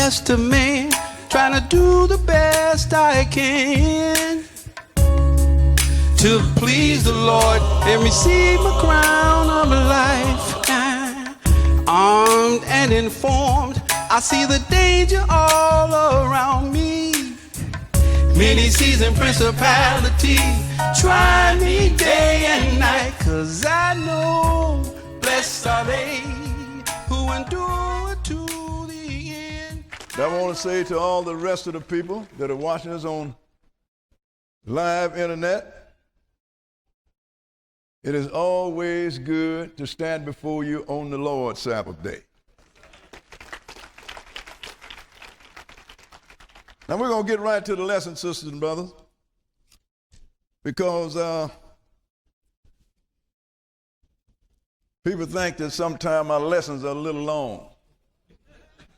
best of man, trying to do the best I can to please the Lord and receive my crown of life. Armed and informed, I see the danger all around me. Many seasoned principality try me day and night, 'cause I know blessed are they who endure to the end. I want to say to all the rest of the people that are watching us on live internet, it is always good to stand before you on the Lord's Sabbath day. Now we're going to get right to the lesson, sisters and brothers, because people think that sometimes my lessons are a little long.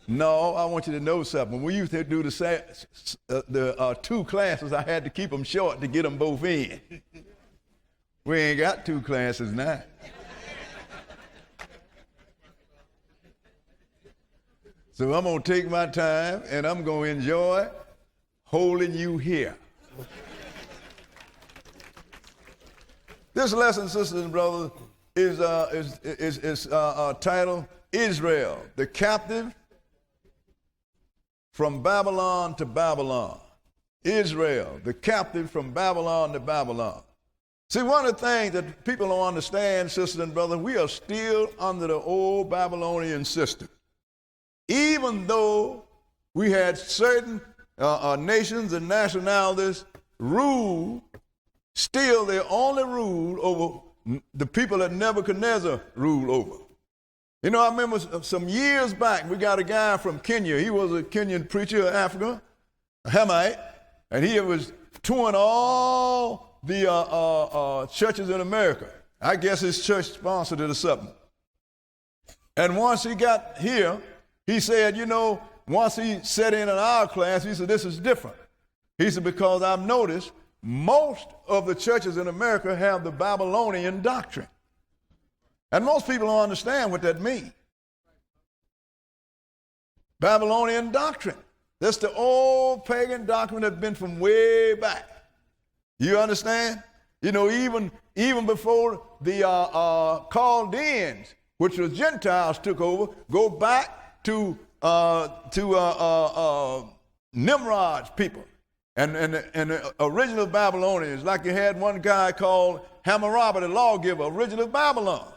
No, I want you to know something. When we used to do the 2 classes, I had to keep them short to get them both in. We ain't got 2 classes now. So I'm going to take my time and I'm going to enjoy holding you here. This lesson, sisters and brothers, is titled Israel, the captive from Babylon to Babylon. Israel, the captive from Babylon to Babylon. See, one of the things that people don't understand, sisters and brothers, we are still under the old Babylonian system. Even though we had certain nations and nationalities rule, still they only rule over the people that Nebuchadnezzar ruled over. You know, I remember some years back, we got a guy from Kenya. He was a Kenyan preacher of Africa, a Hamite, and he was touring all the churches in America. I guess his church sponsored it or something. And once he got here, he said, you know, once he sat in our class, he said, this is different. He said, because I've noticed most of the churches in America have the Babylonian doctrine. And most people don't understand what that means. Babylonian doctrine. That's the old pagan doctrine that's been from way back. You understand? You know, even before the Chaldeans, which was Gentiles, took over, go back to Nimrod's people and the original Babylonians, like you had one guy called Hammurabi, the lawgiver, original Babylon.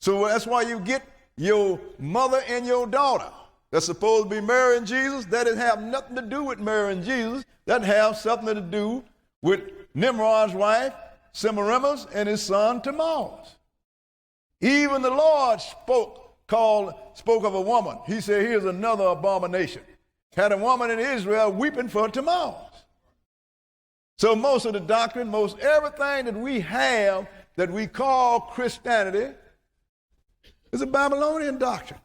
So that's why you get your mother and your daughter that's supposed to be marrying Jesus. That didn't have nothing to do with marrying Jesus. That have something to do with Nimrod's wife, Semiramis, and his son Tammuz. Even the Lord spoke of a woman. He said, here's another abomination. Had a woman in Israel weeping for Tammuz. So most of the doctrine, most everything that we have that we call Christianity is a Babylonian doctrine.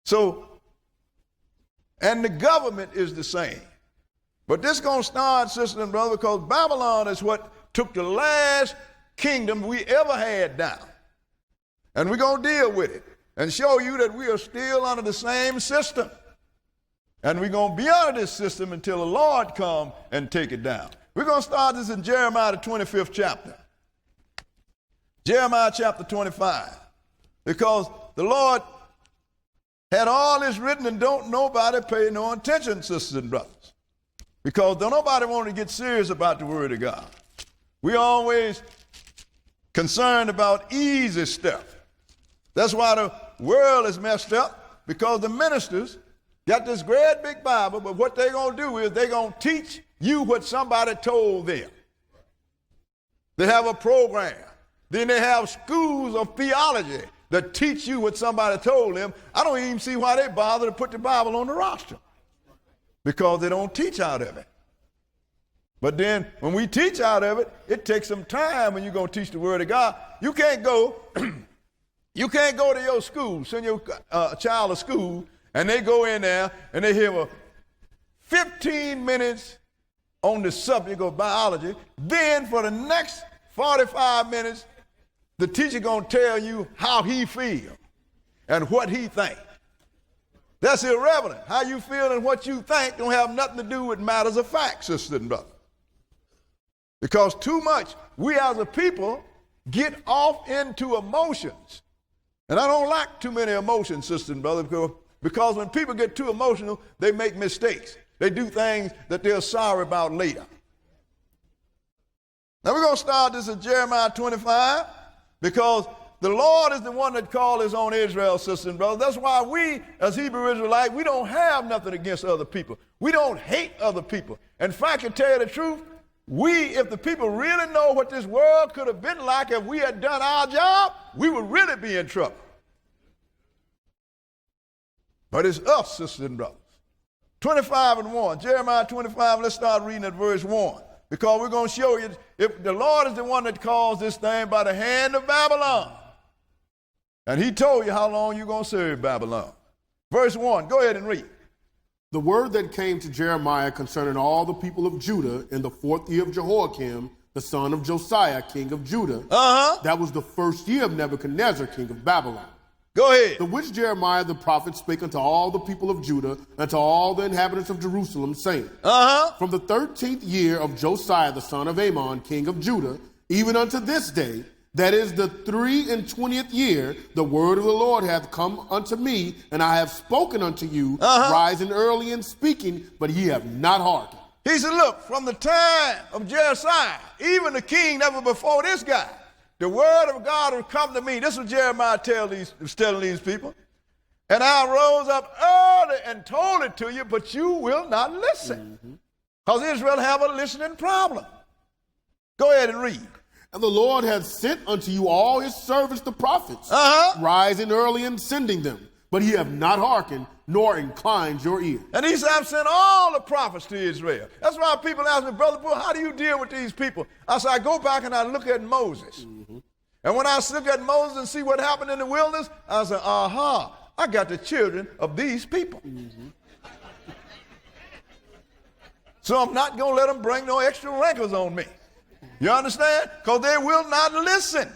So, and the government is the same. But this is going to start, sisters and brothers, because Babylon is what took the last kingdom we ever had down. And we're going to deal with it and show you that we are still under the same system. And we're going to be under this system until the Lord come and take it down. We're going to start this in Jeremiah, the 25th chapter. Jeremiah chapter 25. Because the Lord had all this written and don't nobody pay no attention, sisters and brothers. Because don't nobody want to get serious about the Word of God. We always concerned about easy stuff. That's why the world is messed up, because the ministers got this great big Bible, but what they're going to do is they're going to teach you what somebody told them. They have a program. Then they have schools of theology that teach you what somebody told them. I don't even see why they bother to put the Bible on the roster, because they don't teach out of it. But then when we teach out of it, it takes some time when you're going to teach the Word of God. You can't go to your school, send your child to school, and they go in there and they hear 15 minutes on the subject of biology. Then for the next 45 minutes, the teacher going to tell you how he feels and what he thinks. That's irrelevant. How you feel and what you think don't have nothing to do with matters of fact, sisters and brothers. Because too much, we as a people get off into emotions. And I don't like too many emotions, sisters and brothers, because when people get too emotional, they make mistakes. They do things that they're sorry about later. Now we're going to start this in Jeremiah 25, because the Lord is the one that called his own Israel, sisters and brothers. That's why we, as Hebrew Israelites, we don't have nothing against other people. We don't hate other people. In fact, to tell you the truth, if the people really know what this world could have been like if we had done our job, we would really be in trouble. But it's us, sisters and brothers. 25 and 1, Jeremiah 25, let's start reading at verse 1. Because we're going to show you, if the Lord is the one that caused this thing by the hand of Babylon. And he told you how long you're going to serve Babylon. Verse 1, go ahead and read. The word that came to Jeremiah concerning all the people of Judah in the 4th year of Jehoiakim, the son of Josiah, king of Judah. That was the 1st year of Nebuchadnezzar, king of Babylon. Go ahead. The which Jeremiah the prophet spake unto all the people of Judah and to all the inhabitants of Jerusalem, saying, From the 13th year of Josiah the son of Ammon, king of Judah, even unto this day, that is the 23rd year, the word of the Lord hath come unto me, and I have spoken unto you, rising early and speaking, but ye have not hearkened. He said, look, from the time of Josiah, even the king that was before this guy, the word of God will come to me. This is what Jeremiah was telling these people. And I rose up early and told it to you, but you will not listen. Because Israel have a listening problem. Go ahead and read. And the Lord hath sent unto you all his servants the prophets, rising early and sending them. But ye have not hearkened, nor inclined your ear. And he said, I've sent all the prophets to Israel. That's why people ask me, Brother Bull, how do you deal with these people? I said, I go back and I look at Moses. And when I look at Moses and see what happened in the wilderness, I said, I got the children of these people. So I'm not going to let them bring no extra wrinkles on me. You understand? Because they will not listen.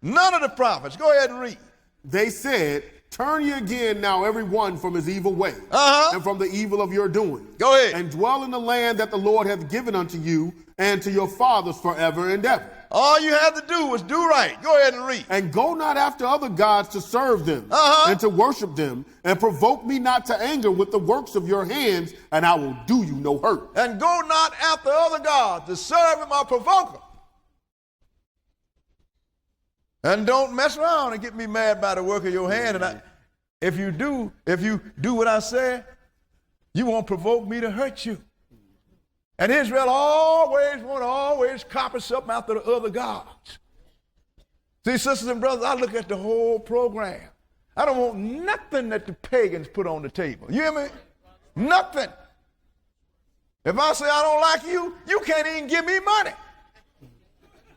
None of the prophets. Go ahead and read. They said, turn ye again now every one from his evil way, and from the evil of your doing. Go ahead. And dwell in the land that the Lord hath given unto you and to your fathers forever and ever. All you had to do was do right. Go ahead and read. And go not after other gods to serve them and to worship them, and provoke me not to anger with the works of your hands, and I will do you no hurt. And go not after other gods to serve them or provoke them. And don't mess around and get me mad by the work of your hand. And if you do what I say, you won't provoke me to hurt you. And Israel always copy something after the other gods. See, sisters and brothers, I look at the whole program. I don't want nothing that the pagans put on the table. You hear me? Nothing. If I say I don't like you, you can't even give me money.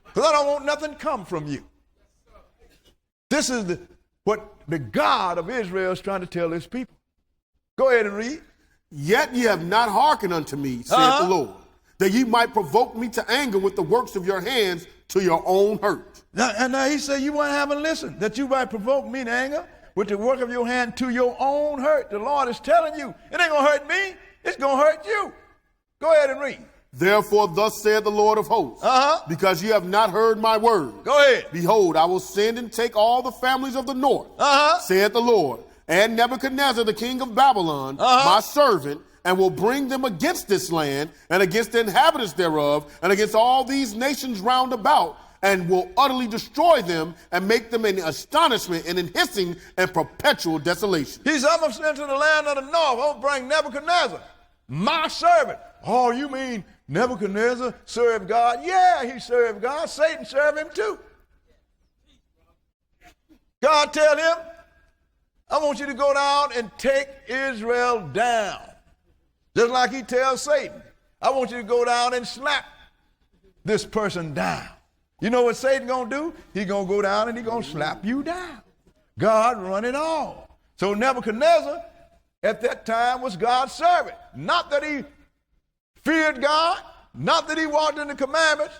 Because I don't want nothing come from you. This is what the God of Israel is trying to tell his people. Go ahead and read. Yet ye have not hearkened unto me, saith the Lord, that ye might provoke me to anger with the works of your hands to your own hurt. Now he said, you haven't listened, that you might provoke me to anger with the work of your hand to your own hurt. The Lord is telling you, it ain't going to hurt me, it's going to hurt you. Go ahead and read. Therefore, thus saith the Lord of hosts, because ye have not heard my word. Go ahead. Behold, I will send and take all the families of the north, saith the Lord, and Nebuchadnezzar, the king of Babylon, my servant, and will bring them against this land, and against the inhabitants thereof, and against all these nations round about, and will utterly destroy them, and make them in astonishment and in hissing and perpetual desolation. He said, I'm going to send to the land of the north. I'm going to bring Nebuchadnezzar, my servant. Oh, you mean Nebuchadnezzar served God? Yeah, he served God. Satan served him too. God tell him, I want you to go down and take Israel down. Just like he tells Satan, I want you to go down and slap this person down. You know what Satan going to do? He's going to go down and he's going to slap you down. God run it all. So Nebuchadnezzar at that time was God's servant. Not that he feared God, not that he walked in the commandments,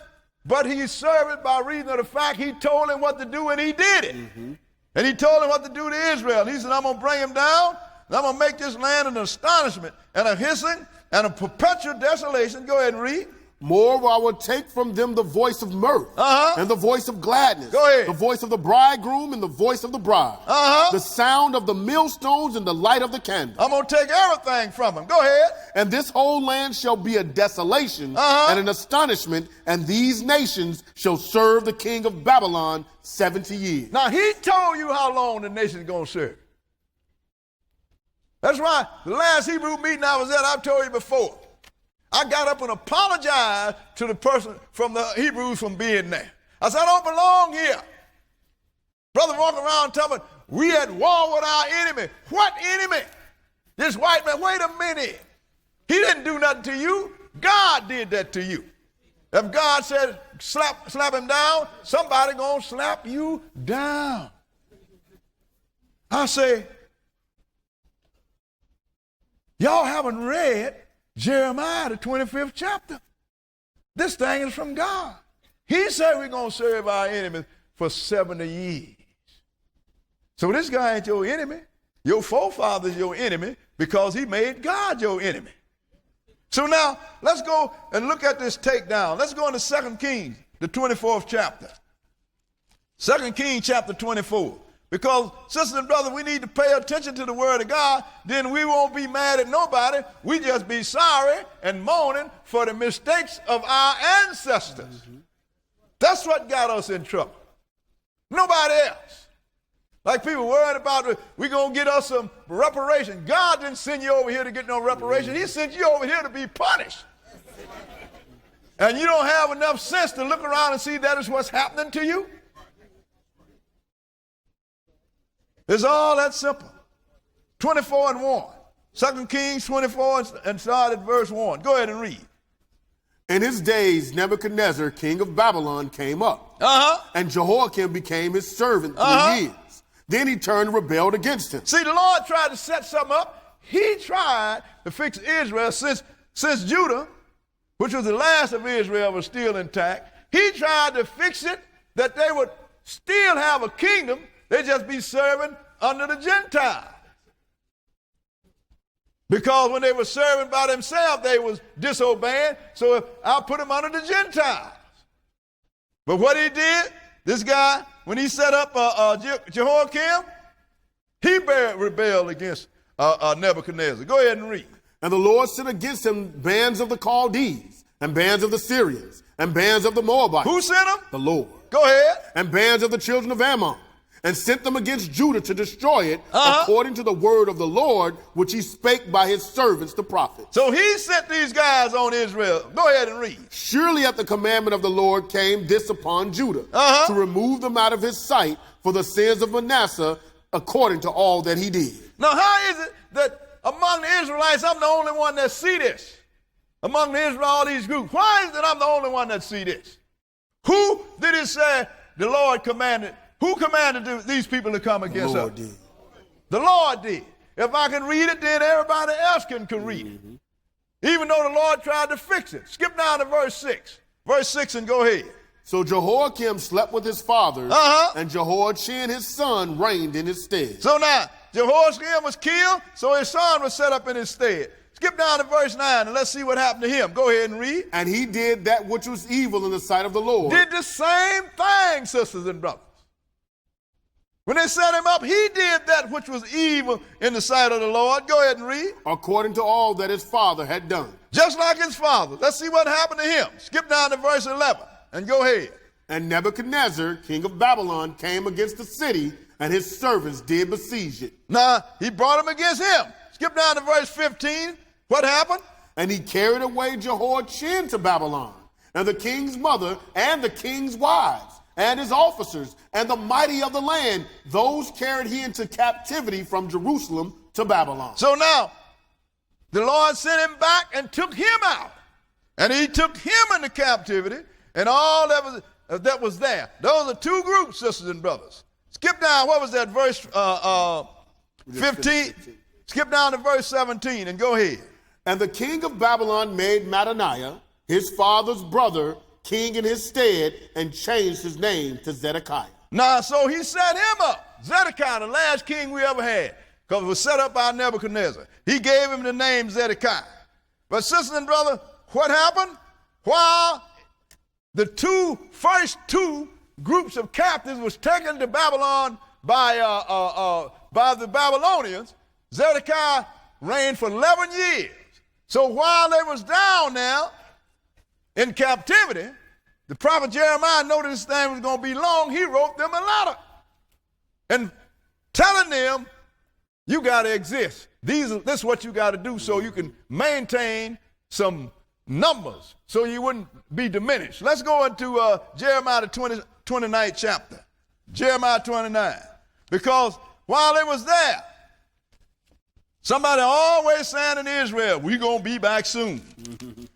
but he served it by reason of the fact he told him what to do and he did it. And he told him what to do to Israel. He said, I'm going to bring him down and I'm going to make this land an astonishment and a hissing and a perpetual desolation. Go ahead and read. Moreover, I will take from them the voice of mirth and the voice of gladness, Go ahead. the voice of the bridegroom and the voice of the bride, the sound of the millstones and the light of the candle. I'm going to take everything from them. Go ahead. And this whole land shall be a desolation and an astonishment, and these nations shall serve the king of Babylon 70 years. Now, he told you how long the nation's going to serve. That's why the last Hebrew meeting I was at, I've told you before, I got up and apologized to the person from the Hebrews from being there. I said, I don't belong here. Brother walking around telling me, we at war with our enemy. What enemy? This white man, wait a minute. He didn't do nothing to you. God did that to you. If God said, slap him down, somebody gonna slap you down. I say, y'all haven't read Jeremiah, the 25th chapter. This thing is from God. He said we're going to serve our enemies for 70 years. So this guy ain't your enemy. Your forefather's your enemy because he made God your enemy. So now, let's go and look at this takedown. Let's go into 2 Kings, the 24th chapter. 2 Kings chapter 24. Because, sisters and brothers, we need to pay attention to the word of God. Then we won't be mad at nobody. We just be sorry and mourning for the mistakes of our ancestors. That's what got us in trouble. Nobody else. Like people worried about, we're going to get us some reparation. God didn't send you over here to get no reparation. He sent you over here to be punished. And you don't have enough sense to look around and see that is what's happening to you. It's all that simple. 24 and 1. 2 Kings 24 and start at verse 1. Go ahead and read. In his days, Nebuchadnezzar, king of Babylon, came up. And Jehoiakim became his servant 3 years. Then he turned and rebelled against him. See, the Lord tried to set something up. He tried to fix Israel since Judah, which was the last of Israel, was still intact. He tried to fix it that they would still have a kingdom. They just be serving under the Gentiles. Because when they were serving by themselves, they was disobeying. So I'll put them under the Gentiles. But what he did, this guy, when he set up Jehoiakim, he rebelled against Nebuchadnezzar. Go ahead and read. And the Lord sent against him bands of the Chaldees, and bands of the Syrians, and bands of the Moabites. Who sent them? The Lord. Go ahead. And bands of the children of Ammon, and sent them against Judah to destroy it, according to the word of the Lord, which he spake by his servants, the prophets. So he sent these guys on Israel. Go ahead and read. Surely at the commandment of the Lord came this upon Judah, to remove them out of his sight for the sins of Manasseh, according to all that he did. Now, how is it that among the Israelites, I'm the only one that see this? Among the Israel, all these groups. Why is it that I'm the only one that see this? Who did it say the Lord commanded? Who commanded these people to come against us? The Lord did. The Lord did. If I can read it, then everybody else can read it. Even though the Lord tried to fix it. Skip down to verse 6. Verse 6 and go ahead. So Jehoiakim slept with his fathers, and Jehoiachin his son reigned in his stead. So now, Jehoiakim was killed, so his son was set up in his stead. Skip down to verse 9 and let's see what happened to him. Go ahead and read. And he did that which was evil in the sight of the Lord. Did the same thing, sisters and brothers. When they set him up, he did that which was evil in the sight of the Lord. Go ahead and read. According to all that his father had done. Just like his father. Let's see what happened to him. Skip down to verse 11 and go ahead. And Nebuchadnezzar, king of Babylon, came against the city, and his servants did besiege it. Now, he brought them against him. Skip down to verse 15. What happened? And he carried away Jehoiachin to Babylon, and the king's mother, and the king's wives, and his officers, and the mighty of the land. Those carried he into captivity from Jerusalem to Babylon. So now, the Lord sent him back and took him out. And he took him into captivity, and all that was there. Those are two groups, sisters and brothers. Skip down, what was that, verse 15? Skip down to verse 17 and go ahead. And the king of Babylon made Mattaniah, his father's brother, king in his stead, and changed his name to Zedekiah. Now, so he set him up, Zedekiah, the last king we ever had, because it was set up by Nebuchadnezzar. He gave him the name Zedekiah. But sisters and brothers, what happened? While the first two groups of captives was taken to Babylon by the Babylonians, Zedekiah reigned for 11 years. So while they was down now in captivity, the prophet Jeremiah noticed this thing was going to be long. He wrote them a letter and telling them, you got to exist. This is what you got to do so you can maintain some numbers so you wouldn't be diminished. Let's go into Jeremiah the 29th chapter. Jeremiah 29. Because while they was there, somebody always saying in Israel, we're going to be back soon.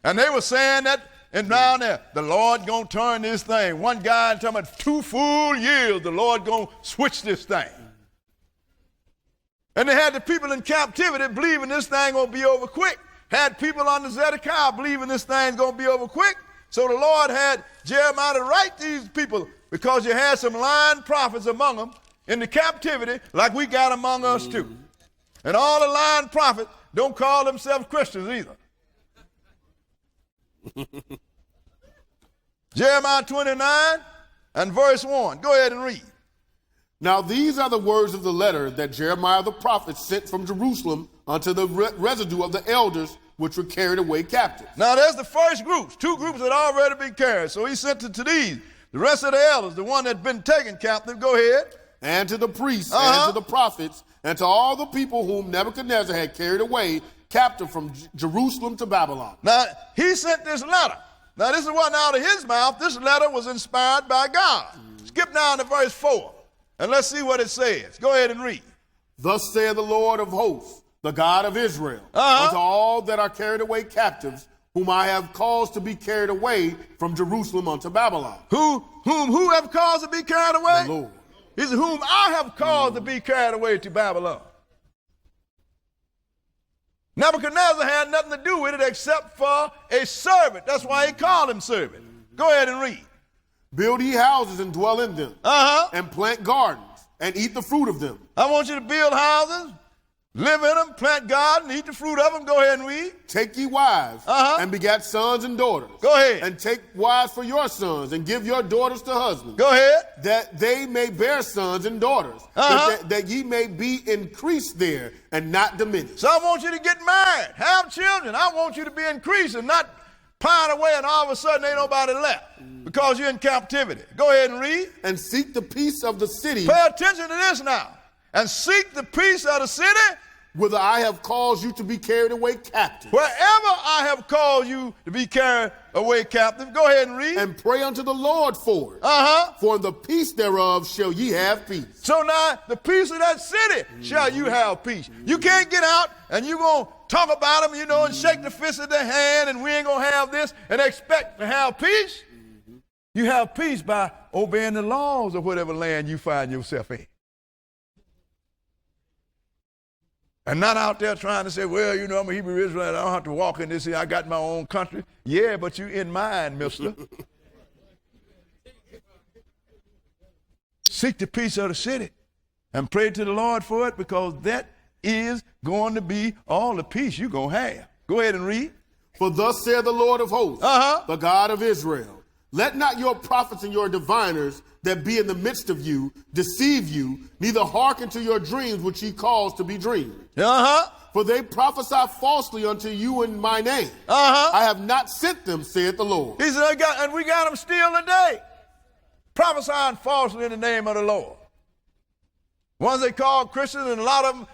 And they were saying that, and down there, the Lord going to turn this thing. One guy talking about 2 full years, the Lord going to switch this thing. And they had the people in captivity believing this thing going to be over quick. Had people under Zedekiah believing this thing's going to be over quick. So the Lord had Jeremiah to write these people because you had some lying prophets among them in the captivity like we got among us too. And all the lying prophets don't call themselves Christians either. Jeremiah 29 and verse 1. Go ahead and read. Now these are the words of the letter that Jeremiah the prophet sent from Jerusalem unto the residue of the elders which were carried away captive. Now there's the first groups. 2 groups had already been carried. So he sent it to these. The rest of the elders, the one that had been taken captive, go ahead. And to the priests and to the prophets and to all the people whom Nebuchadnezzar had carried away captive from Jerusalem to Babylon. Now he sent this letter. Now this is what out of his mouth. This letter was inspired by God. Skip down to verse 4. And let's see what it says. Go ahead and read. Thus saith the Lord of hosts, the God of Israel, unto all that are carried away captives, whom I have caused to be carried away from Jerusalem unto Babylon. Who have caused to be carried away? The Lord. He said, whom I have caused to be carried away to Babylon. Nebuchadnezzar had nothing to do with it except for a servant. That's why he called him servant. Go ahead and read. Build ye houses and dwell in them, and plant gardens, and eat the fruit of them. I want you to build houses, live in them, plant gardens, eat the fruit of them. Go ahead and read. Take ye wives, and begat sons and daughters. Go ahead. And take wives for your sons, and give your daughters to husbands. Go ahead. That they may bear sons and daughters, that ye may be increased there, and not diminished. So I want you to get married, have children. I want you to be increased and not pine away and all of a sudden ain't nobody left because you're in captivity. Go ahead and read. And seek the peace of the city. Pay attention to this now. And seek the peace of the city. Whither I have caused you to be carried away captive. Wherever I have caused you to be carried away captive. Go ahead and read. And pray unto the Lord for it. For in the peace thereof shall ye have peace. So now the peace of that city shall you have peace. You can't get out and you're going to talk about them, and shake the fist of their hand and we ain't going to have this and expect to have peace. You have peace by obeying the laws of whatever land you find yourself in. And not out there trying to say, well, I'm a Hebrew Israelite. I don't have to walk in this here. I got my own country. Yeah, but you in mine, mister. Seek the peace of the city and pray to the Lord for it because that is going to be all the peace you're going to have. Go ahead and read. For thus saith the Lord of hosts, the God of Israel, let not your prophets and your diviners that be in the midst of you deceive you, neither hearken to your dreams which ye cause to be dreamed. For they prophesy falsely unto you in my name. I have not sent them, saith the Lord. He said, and we got them still today, prophesying falsely in the name of the Lord. Ones they call Christians, and a lot of them,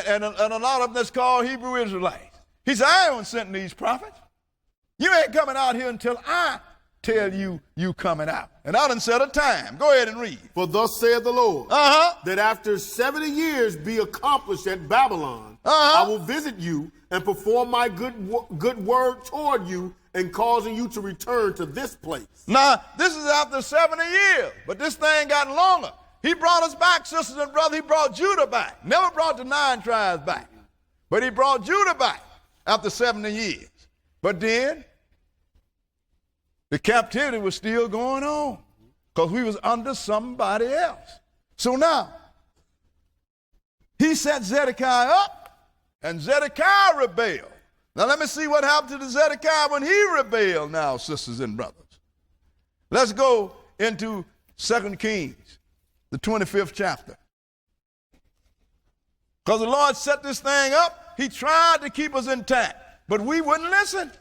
and a lot of them that's called Hebrew Israelites. He said, I ain't sending these prophets. You ain't coming out here until I tell you coming out. And I done set a time. Go ahead and read. For thus saith the Lord, that after 70 years be accomplished at Babylon, I will visit you and perform my good word toward you and causing you to return to this place. Now, this is after 70 years, but this thing got longer. He brought us back, sisters and brothers. He brought Judah back. Never brought the 9 tribes back. But he brought Judah back after 70 years. But then the captivity was still going on because we was under somebody else. So now, he set Zedekiah up, and Zedekiah rebelled. Now let me see what happened to Zedekiah when he rebelled now, sisters and brothers. Let's go into 2 Kings, the 25th chapter. Because the Lord set this thing up, he tried to keep us intact, but we wouldn't listen.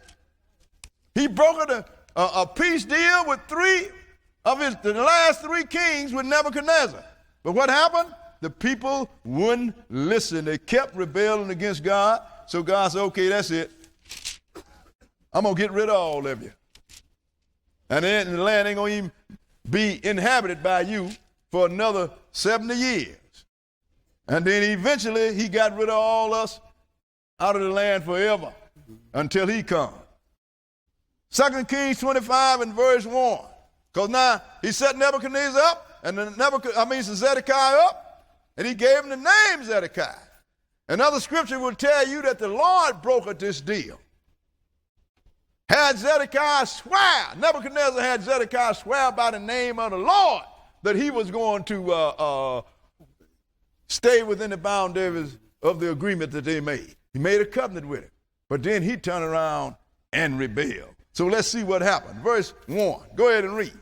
He brokered a peace deal with the last three kings with Nebuchadnezzar. But what happened? The people wouldn't listen. They kept rebelling against God. So God said, okay, that's it. I'm going to get rid of all of you. And then the land ain't going to even be inhabited by you for another 70 years. And then eventually he got rid of all us out of the land forever until he comes. 2 Kings 25 and verse 1. Because now he set Nebuchadnezzar up, and Zedekiah up, and he gave him the name Zedekiah. Another scripture will tell you that the Lord brokered this deal. Had Zedekiah swear, Nebuchadnezzar had Zedekiah swear by the name of the Lord that he was going to stay within the boundaries of the agreement that they made. He made a covenant with him. But then he turned around and rebelled. So let's see what happened. Verse 1. Go ahead and read.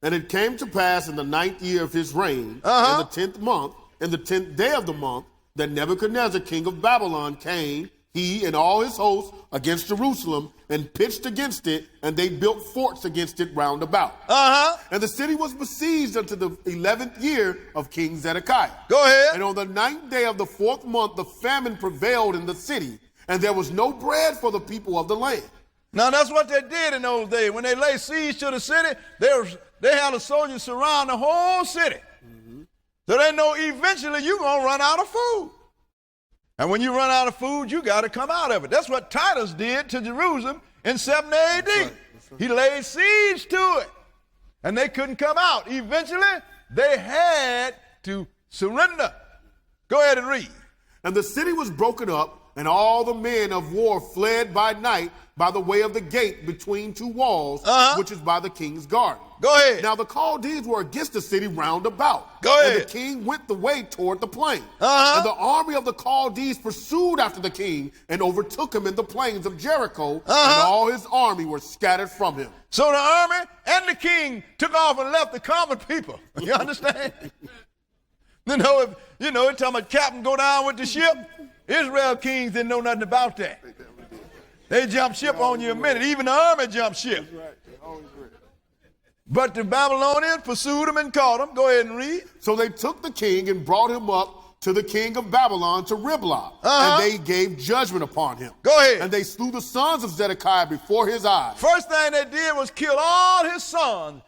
And it came to pass in the 9th year of his reign, in the 10th month, in the 10th day of the month, that Nebuchadnezzar, king of Babylon, came, he and all his hosts, against Jerusalem, and pitched against it, and they built forts against it round about. And the city was besieged unto the 11th year of King Zedekiah. Go ahead. And on the 9th day of the 4th month, the famine prevailed in the city, and there was no bread for the people of the land. Now that's what they did in those days. When they laid siege to the city, they had the soldiers surround the whole city. So they know eventually you're going to run out of food. And when you run out of food, you got to come out of it. That's what Titus did to Jerusalem in 70 AD. That's right. He laid siege to it, and they couldn't come out. Eventually, they had to surrender. Go ahead and read. And the city was broken up, and all the men of war fled by night by the way of the gate between two walls, which is by the king's garden. Go ahead. Now the Chaldees were against the city round about. Go ahead. And the king went the way toward the plain. And the army of the Chaldees pursued after the king and overtook him in the plains of Jericho, and all his army were scattered from him. So the army and the king took off and left the common people. You understand? It's talking about captain go down with the ship. Israel kings didn't know nothing about that. They jumped ship on you a minute. Even the army jumped ship. But the Babylonians pursued him and caught him. Go ahead and read. So they took the king and brought him up to the king of Babylon to Riblah. And they gave judgment upon him. Go ahead. And they slew the sons of Zedekiah before his eyes. First thing they did was kill all his sons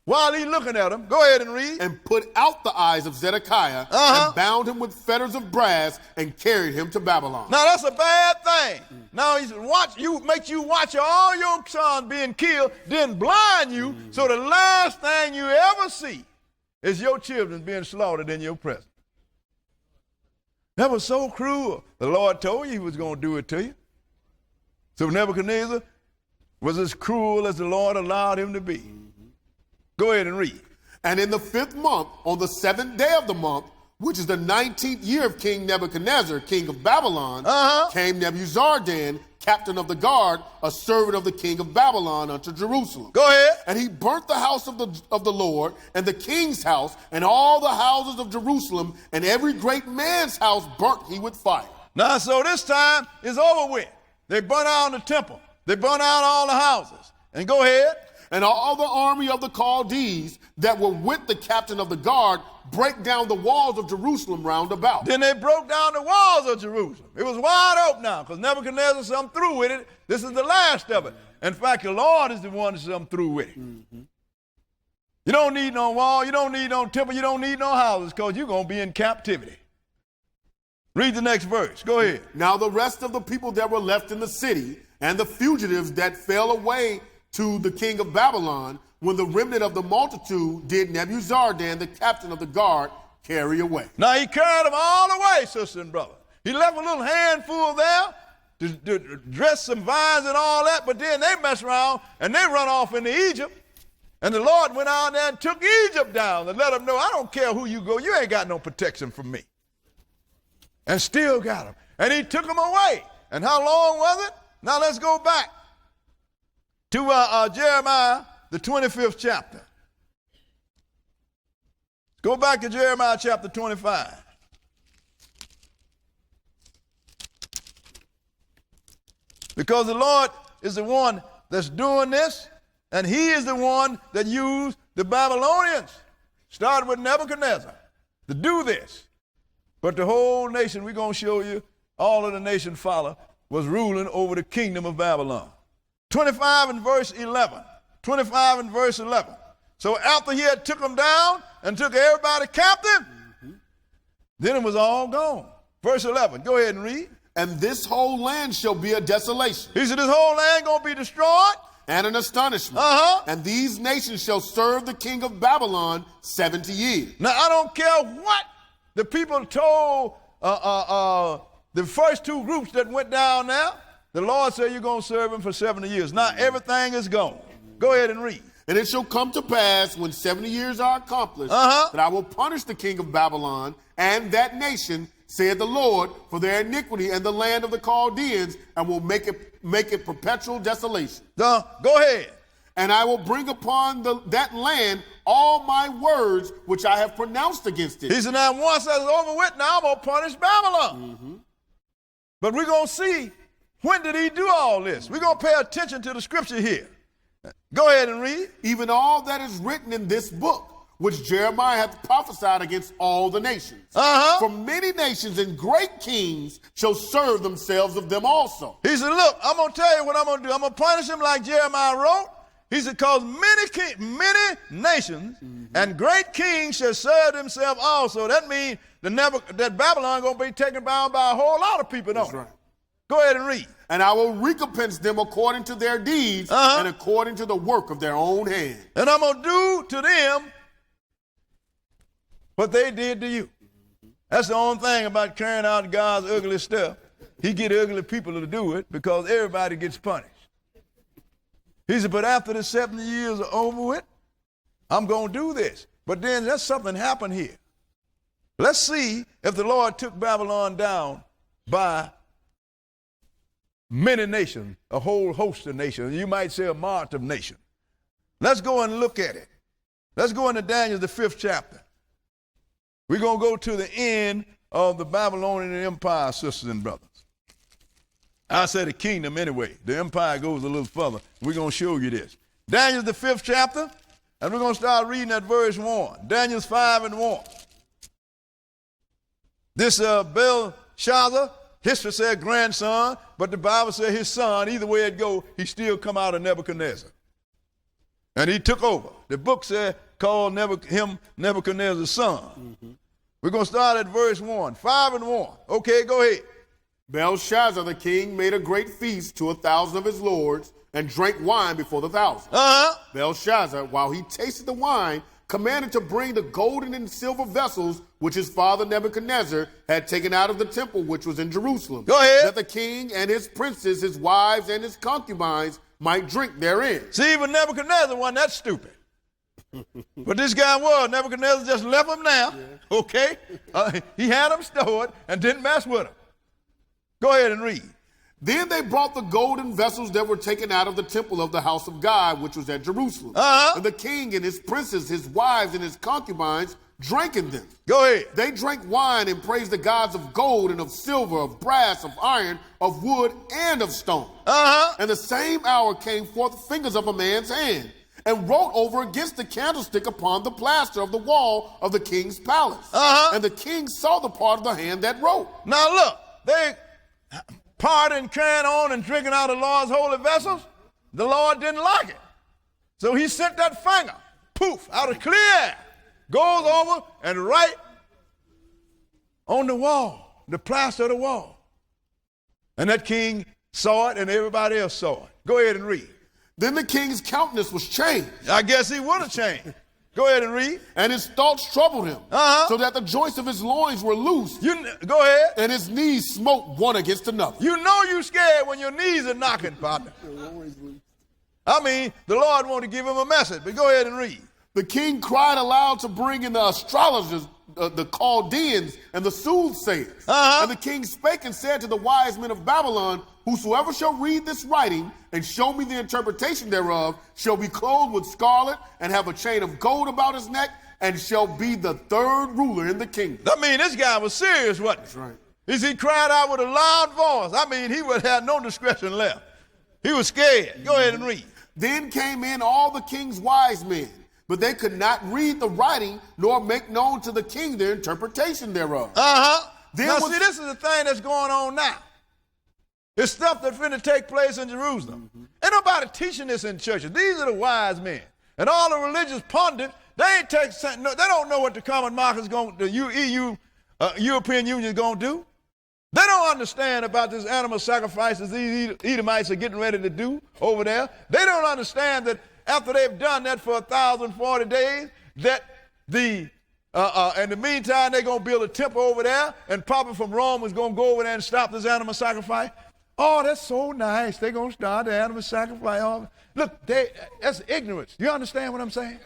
while he's looking at them. Go ahead and read. And put out the eyes of Zedekiah and bound him with fetters of brass and carried him to Babylon. Now that's a bad thing. Now he makes you watch all your sons being killed, then blind you, so the last thing you ever see is your children being slaughtered in your presence. That was so cruel. The Lord told you he was going to do it to you. So Nebuchadnezzar was as cruel as the Lord allowed him to be. Go ahead and read. And in the 5th month, on the 7th day of the month, which is the 19th year of King Nebuchadnezzar, king of Babylon, came Nebuzaradan, captain of the guard, a servant of the king of Babylon, unto Jerusalem. Go ahead. And he burnt the house of the Lord, and the king's house, and all the houses of Jerusalem, and every great man's house burnt he with fire. Now, so this time is over with. They burnt out the temple. They burnt out all the houses. And go ahead. And all the army of the Chaldees that were with the captain of the guard break down the walls of Jerusalem round about. Then they broke down the walls of Jerusalem. It was wide open now because Nebuchadnezzar said, I'm through with it. This is the last of it. In fact, the Lord is the one that said, I'm through with it. You don't need no wall. You don't need no temple. You don't need no houses because you're going to be in captivity. Read the next verse. Go ahead. Now the rest of the people that were left in the city and the fugitives that fell away to the king of Babylon, when the remnant of the multitude did Nebuzaradan, the captain of the guard, carry away. Now he carried them all away, sister and brother. He left a little handful there to dress some vines and all that, but then they mess around and they run off into Egypt. And the Lord went out there and took Egypt down and let them know, I don't care who you go, you ain't got no protection from me. and still got them. And he took them away. And how long was it? Now let's go back to Jeremiah, the 25th chapter. Go back to Jeremiah chapter 25. Because the Lord is the one that's doing this, and he is the one that used the Babylonians, started with Nebuchadnezzar, to do this. But the whole nation, we're going to show you, all of the nation follow, was ruling over the kingdom of Babylon. 25 and verse 11. 25 and verse 11. So after he had took them down and took everybody captive, then it was all gone. Verse 11, go ahead and read. And this whole land shall be a desolation. He said this whole land going to be destroyed. And an astonishment. And these nations shall serve the king of Babylon 70 years. Now, I don't care what the people told the first two groups that went down there. The Lord said you're going to serve him for 70 years. Now, everything is gone. Go ahead and read. And it shall come to pass when 70 years are accomplished that I will punish the king of Babylon and that nation, said the Lord, for their iniquity and the land of the Chaldeans, and will make it perpetual desolation. Go ahead. And I will bring upon that land all my words which I have pronounced against it. He said, now once that's over with, now I'm going to punish Babylon. But we're going to see, when did he do all this? We're going to pay attention to the scripture here. Go ahead and read. Even all that is written in this book, which Jeremiah hath prophesied against all the nations. For many nations and great kings shall serve themselves of them also. He said, look, I'm going to tell you what I'm going to do. I'm going to punish them like Jeremiah wrote. He said, because many nations and great kings shall serve themselves also. That means that Babylon going to be taken down by a whole lot of people, don't it? That's right. Go ahead and read. And I will recompense them according to their deeds and according to the work of their own hand. And I'm going to do to them what they did to you. That's the only thing about carrying out God's ugly stuff. He get ugly people to do it because everybody gets punished. He said, but after the 70 years are over with, I'm going to do this. But then there's something happened here. Let's see if the Lord took Babylon down by many nations, a whole host of nations. You might say a mart of nations. Let's go and look at it. Let's go into Daniel, the 5th chapter. We're going to go to the end of the Babylonian Empire, sisters and brothers. I said the kingdom anyway. The empire goes a little further. We're going to show you this. Daniel, the 5th chapter, and we're going to start reading at verse 1. Daniel 5 and 1. This Belshazzar, history said grandson, but the Bible said his son. Either way it go, he still come out of Nebuchadnezzar. And he took over. The book said, called him Nebuchadnezzar's son. We're going to start at verse 1. 5 and 1. Okay, go ahead. Belshazzar the king made a great feast to 1,000 of his lords and drank wine before the 1,000. Belshazzar, while he tasted the wine, commanded to bring the golden and silver vessels which his father Nebuchadnezzar had taken out of the temple which was in Jerusalem. Go ahead. That the king and his princes, his wives, and his concubines might drink therein. See, even Nebuchadnezzar wasn't that stupid. But this guy was. Nebuchadnezzar just left him now. Yeah. Okay? He had them stored and didn't mess with them. Go ahead and read. Then they brought the golden vessels that were taken out of the temple of the house of God, which was at Jerusalem. And the king and his princes, his wives, and his concubines drank in them. Go ahead. They drank wine and praised the gods of gold and of silver, of brass, of iron, of wood, and of stone. And the same hour came forth fingers of a man's hand, and wrote over against the candlestick upon the plaster of the wall of the king's palace. And the king saw the part of the hand that wrote. Now look, they partying, carrying on, and drinking out of the Lord's holy vessels. The Lord didn't like it. So he sent that finger, poof, out of clear air, goes over and right on the wall, the plaster of the wall. And that king saw it and everybody else saw it. Go ahead and read. Then the king's countenance was changed. I guess he would have changed. Go ahead and read. And his thoughts troubled him, so that the joints of his loins were loose. Go ahead. And his knees smote one against another. You know you scared when your knees are knocking, partner. I mean, the Lord wanted to give him a message, but go ahead and read. The king cried aloud to bring in the astrologers, the Chaldeans, and the soothsayers. And the king spake and said to the wise men of Babylon, whosoever shall read this writing and show me the interpretation thereof shall be clothed with scarlet and have a chain of gold about his neck and shall be the third ruler in the kingdom. I mean, this guy was serious, wasn't he? That's right. He cried out with a loud voice. I mean, he would have no discretion left. He was scared. Go ahead and read. Then came in all the king's wise men, but they could not read the writing nor make known to the king their interpretation thereof. Now, see, this is the thing that's going on now. It's stuff that's finna take place in Jerusalem. Ain't nobody teaching this in churches. These are the wise men. And all the religious pundits, they don't know what the common market is going to do, European Union is going to do. They don't understand about this animal sacrifices these Edomites are getting ready to do over there. They don't understand that after they've done that for 1,040 days, that in the meantime, they're going to build a temple over there, and Papa from Rome is going to go over there and stop this animal sacrifice. Oh, that's so nice. They're going to start the animal sacrifice. Oh, look, that's ignorance. You understand what I'm saying?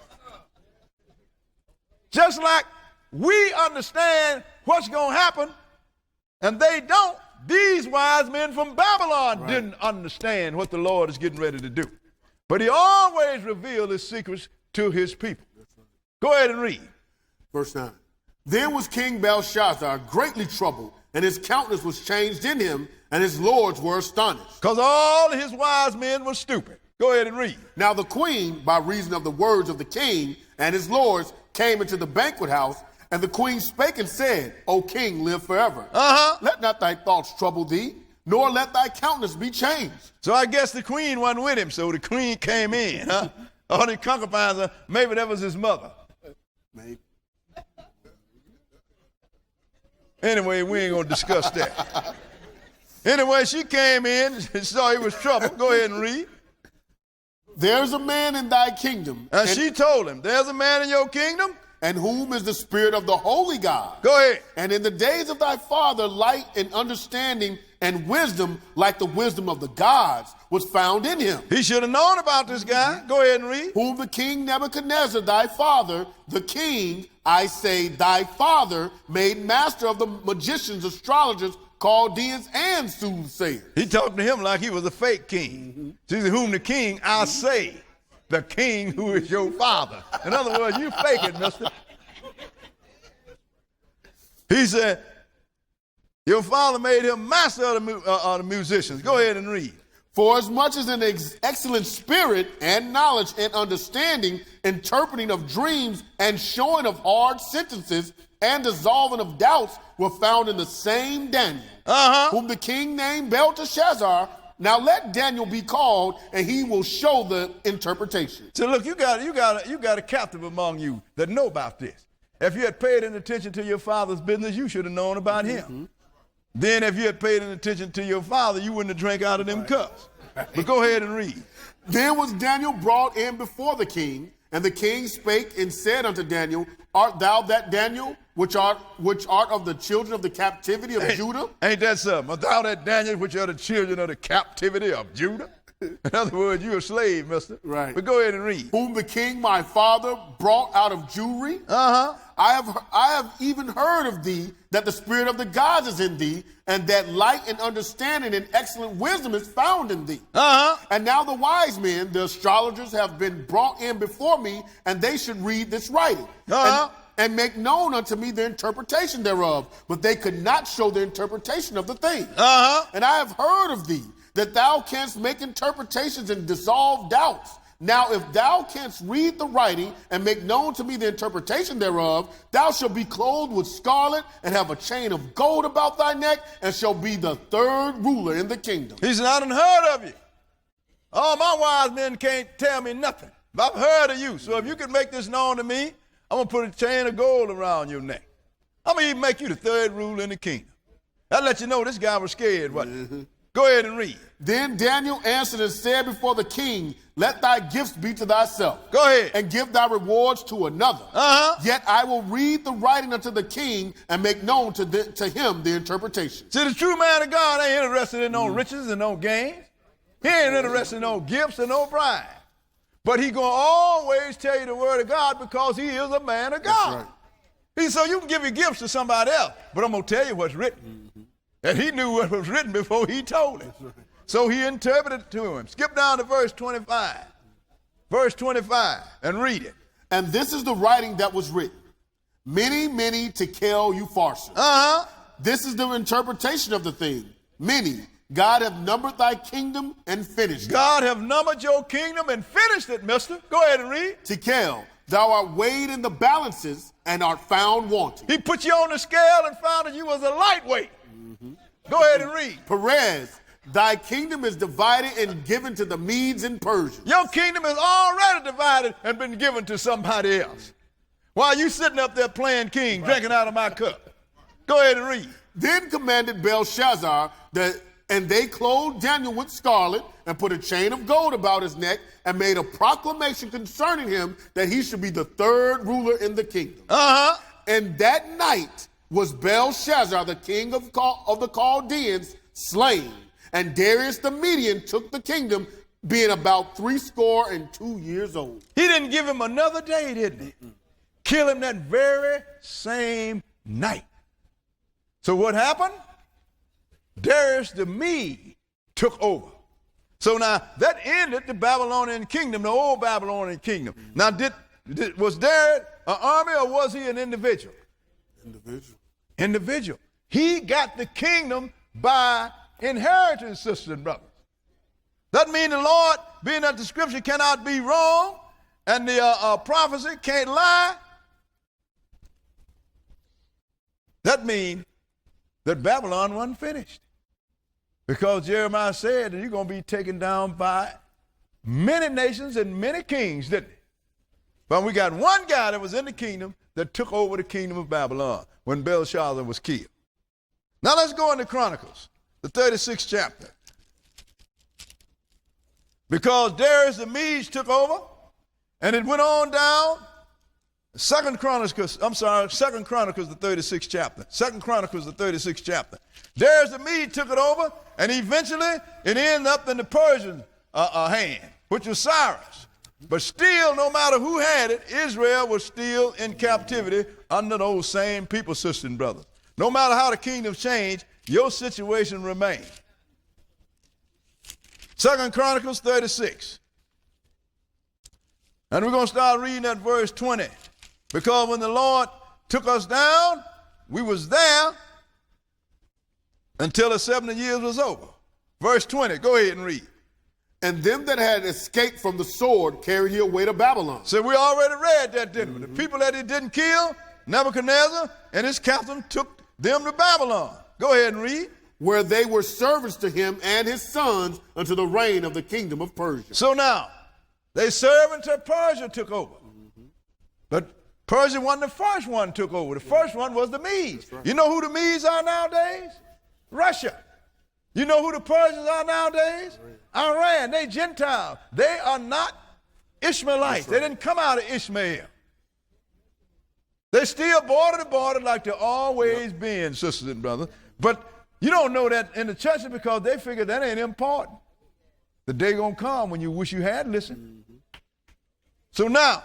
Just like we understand what's going to happen, and they don't, these wise men from Babylon didn't understand what the Lord is getting ready to do. But he always revealed his secrets to his people. Go ahead and read. Verse 9. Then was King Belshazzar greatly troubled, and his countenance was changed in him, and his lords were astonished. Because all his wise men were stupid. Go ahead and read. Now the queen, by reason of the words of the king and his lords, came into the banquet house, and the queen spake and said, O king, live forever. Let not thy thoughts trouble thee, nor let thy countenance be changed. So I guess the queen wasn't with him, so the queen came in, huh? All the concubines, maybe that was his mother. Maybe. Anyway, we ain't going to discuss that. Anyway, she came in and saw he was trouble. Go ahead and read. There's a man in thy kingdom. And she told him, there's a man in your kingdom. And whom is the spirit of the holy God. Go ahead. And in the days of thy father, light and understanding and wisdom, like the wisdom of the gods, was found in him. He should have known about this guy. Go ahead and read. Whom the king Nebuchadnezzar, thy father, the king, I say thy father, made master of the magicians, astrologers, Chaldeans, and soothsayers. He talked to him like he was a fake king. See, whom the king, I say, the king who is your father. In other words, you fake it, mister. He said, your father made him master of the musicians. Go ahead and read. For as much as an excellent spirit and knowledge and understanding, interpreting of dreams and showing of hard sentences and dissolving of doubts were found in the same Daniel, whom the king named Belteshazzar. Now let Daniel be called, and he will show the interpretation. So look, you got a captive among you that know about this. If you had paid any attention to your father's business, you should have known about him. Then if you had paid any attention to your father, you wouldn't have drank out of them cups. But go ahead and read. Then was Daniel brought in before the king, and the king spake and said unto Daniel, Art thou that Daniel, which art of the children of the captivity of Judah? Ain't that something? Art thou that Daniel, which are the children of the captivity of Judah? In other words, you're a slave, mister. Right. But go ahead and read. Whom the king my father brought out of Jewry. I have even heard of thee, that the spirit of the gods is in thee, and that light and understanding and excellent wisdom is found in thee. And now the wise men, the astrologers, have been brought in before me, and they should read this writing. And make known unto me the interpretation thereof. But they could not show the interpretation of the thing. And I have heard of thee, that thou canst make interpretations and dissolve doubts. Now, if thou canst read the writing and make known to me the interpretation thereof, thou shalt be clothed with scarlet and have a chain of gold about thy neck and shall be the third ruler in the kingdom. He said, I done heard of you. All my wise men can't tell me nothing. But I've heard of you. So if you can make this known to me, I'm going to put a chain of gold around your neck. I'm going to even make you the third ruler in the kingdom. That let you know this guy was scared, wasn't he? Go ahead and read. Then Daniel answered and said before the king, Let thy gifts be to thyself. Go ahead. And give thy rewards to another. Yet I will read the writing unto the king and make known to him the interpretation. See, the true man of God ain't interested in no riches and no gains. He ain't interested in no gifts and no bride. But he going to always tell you the word of God because he is a man of God. Right. He said, you can give your gifts to somebody else, but I'm going to tell you what's written. And he knew what was written before he told it. Right. So he interpreted it to him. Skip down to verse 25. Verse 25 and read it. And this is the writing that was written. Many, many tekel upharsin. Uh-huh. This is the interpretation of the thing. Many. God have numbered thy kingdom and finished it. God have numbered your kingdom and finished it, mister. Go ahead and read. Tekel, thou art weighed in the balances and art found wanting. He put you on the scale and found that you was a lightweight. Go ahead and read. Perez, thy kingdom is divided and given to the Medes and Persians. Your kingdom is already divided and been given to somebody else. While you sitting up there playing king, drinking out of my cup. Go ahead and read. Then commanded Belshazzar and they clothed Daniel with scarlet and put a chain of gold about his neck and made a proclamation concerning him that he should be the third ruler in the kingdom. Uh-huh. And that night was Belshazzar, the king of the Chaldeans, slain. And Darius the Median took the kingdom, being about 62 years old. He didn't give him another day, didn't he? Kill him that very same night. So what happened? Darius the Mede took over. So now that ended the Babylonian kingdom, the old Babylonian kingdom. Now was Darius an army or was he an individual? Individual. He got the kingdom by inheritance, sisters and brothers. That means the Lord, being that the scripture cannot be wrong and the prophecy can't lie, that means that Babylon wasn't finished. Because Jeremiah said that you're going to be taken down by many nations and many kings, didn't he? But we got one guy that was in the kingdom that took over the kingdom of Babylon when Belshazzar was killed. Now let's go into Chronicles, the 36th chapter. Because Darius the Medes took over, and it went on down. Second Chronicles, the 36th chapter. Second Chronicles, the 36th chapter. Darius the Mede took it over, and eventually it ended up in the Persian hand, which was Cyrus. But still, no matter who had it, Israel was still in captivity under those same people, sisters and brothers. No matter how the kingdom changed, your situation remained. Second Chronicles 36. And we're going to start reading at verse 20. Because when the Lord took us down, we was there until the 70 years was over. Verse 20, go ahead and read. And them that had escaped from the sword carried he away to Babylon. So we already read that, didn't we? The people that he didn't kill, Nebuchadnezzar and his captain took them to Babylon. Go ahead and read. Where they were servants to him and his sons unto the reign of the kingdom of Persia. So now, they served until Persia took over. But Persia wasn't the first one took over. The first one was the Medes. Right. You know who the Medes are nowadays? Russia. You know who the Persians are nowadays? Right. Iran. They Gentiles. They are not Ishmaelites. Right. They didn't come out of Ishmael. They're still border to border like they've always been, sisters and brothers. But you don't know that in the churches because they figure that ain't important. The day gonna come when you wish you had listened. So now,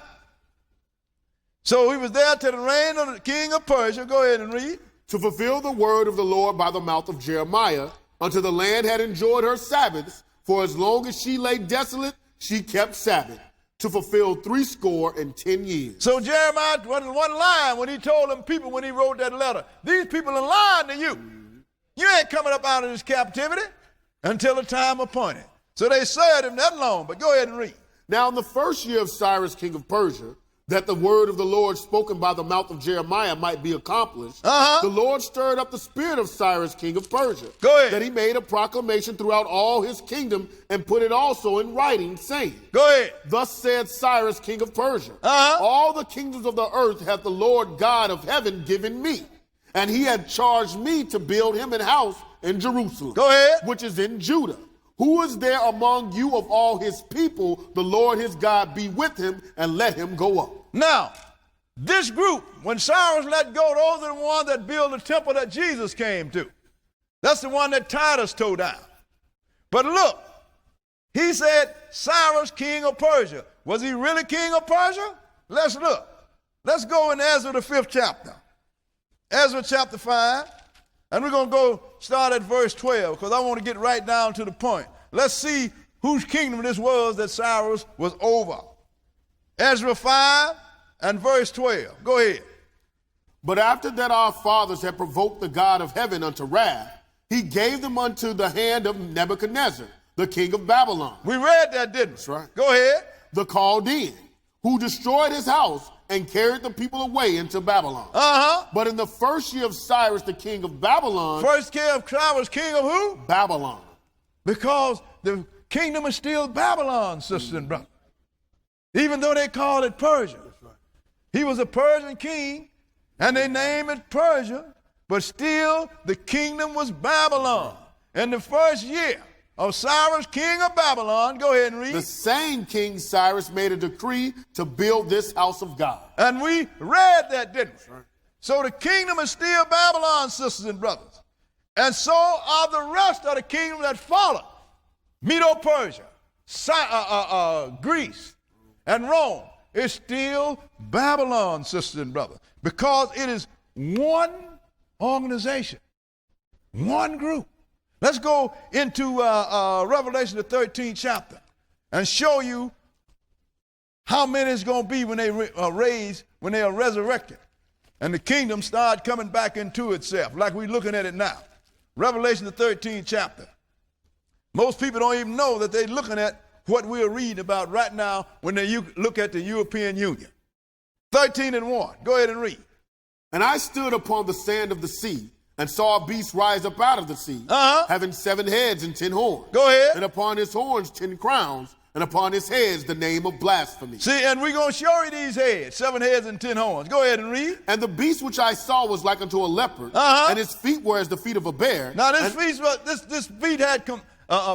so he was there to the reign of the king of Persia. Go ahead and read. To fulfill the word of the Lord by the mouth of Jeremiah, until the land had enjoyed her Sabbaths, for as long as she lay desolate, she kept Sabbath, to fulfill 70 years. So Jeremiah wasn't lying when he told them people when he wrote that letter. These people are lying to you. You ain't coming up out of this captivity until the time appointed. So they served him that long, but go ahead and read. Now in the first year of Cyrus, king of Persia, that the word of the Lord spoken by the mouth of Jeremiah might be accomplished, the Lord stirred up the spirit of Cyrus, king of Persia, go ahead, that he made a proclamation throughout all his kingdom and put it also in writing, saying, go ahead. Thus said Cyrus, king of Persia, all the kingdoms of the earth hath the Lord God of heaven given me, and he had charged me to build him an house in Jerusalem, go ahead, which is in Judah. Who is there among you of all his people? The Lord his God be with him and let him go up. Now, this group, when Cyrus let go, those are the ones that built the temple that Jesus came to. That's the one that Titus tore down. But look, he said Cyrus, king of Persia. Was he really king of Persia? Let's look. Let's go in Ezra, the 5th chapter. Ezra chapter 5. And we're going to go start at verse 12 because I want to get right down to the point. Let's see whose kingdom this was that Cyrus was over. Ezra 5 and verse 12. Go ahead. But after that our fathers had provoked the God of heaven unto wrath, he gave them unto the hand of Nebuchadnezzar, the king of Babylon. We read that, didn't we? That's right. Go ahead. The Chaldean, who destroyed his house and carried the people away into Babylon. But in the first year of Cyrus, the king of Babylon. First year of Cyrus, king of who? Babylon. Because the kingdom is still Babylon, sisters and brothers. Even though they call it Persia. Right. He was a Persian king, and they name it Persia, but still the kingdom was Babylon. In the first year of Cyrus, king of Babylon, go ahead and read. The same King Cyrus made a decree to build this house of God. And we read that, didn't we? Right. So the kingdom is still Babylon, sisters and brothers. And so are the rest of the kingdom that followed. Medo-Persia, Greece, and Rome is still Babylon, sisters and brothers, because it is one organization, one group. Let's go into Revelation, the 13th chapter, and show you how many it's going to be when they when they are resurrected. And the kingdom started coming back into itself, like we're looking at it now. Revelation, the 13th chapter. Most people don't even know that they're looking at what we're reading about right now when they look at the European Union. 13 and 1. Go ahead and read. And I stood upon the sand of the sea and saw a beast rise up out of the sea, having 7 heads and 10 horns. Go ahead. And upon his horns 10 crowns, and upon his heads the name of blasphemy. See, and we're going to show you these heads, 7 heads and 10 horns. Go ahead and read. And the beast which I saw was like unto a leopard, and his feet were as the feet of a bear. Now this feet had